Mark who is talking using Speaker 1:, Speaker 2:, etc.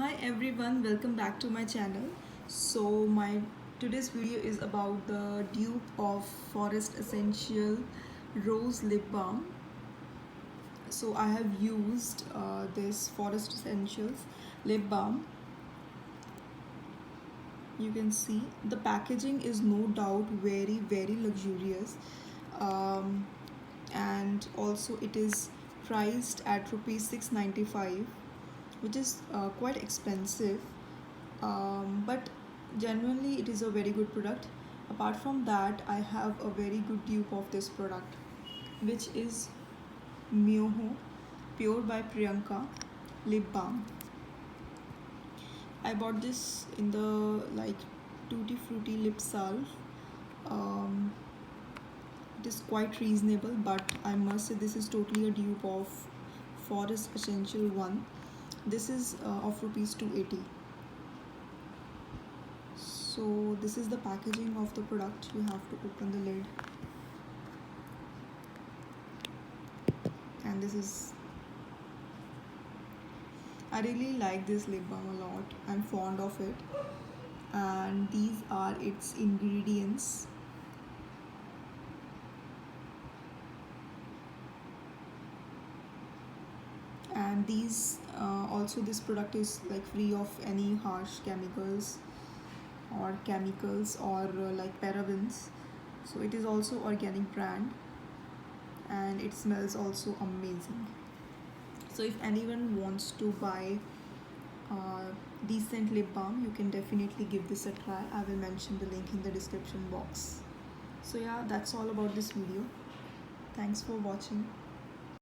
Speaker 1: Hi everyone, welcome back to my channel. My today's video is about the dupe of Forest Essential Rose Lip Balm. So I have used this Forest Essentials lip balm. You can see the packaging is no doubt very luxurious, um, and also it is priced at rupees 695, which is quite expensive, but genuinely it is a very good product. Apart from that, I have a very good dupe of this product, which is Myoho Pure by Priyanka lip balm. I bought this in the tutti frutti lip salve. um, it is quite reasonable, but I must say this is totally a dupe of Forest Essential one. This is of rupees 280. So this is the packaging of the product. You have to open the lid, and this is, I really like this lip balm a lot. I'm fond of it, and these are its ingredients. And these also, this product is like free of any harsh chemicals or like parabens. So it is also organic brand, and it smells also amazing. So if anyone wants to buy decent lip balm, you can definitely give this a try. I will mention the link in the description box. So yeah, that's all about this video. Thanks for watching.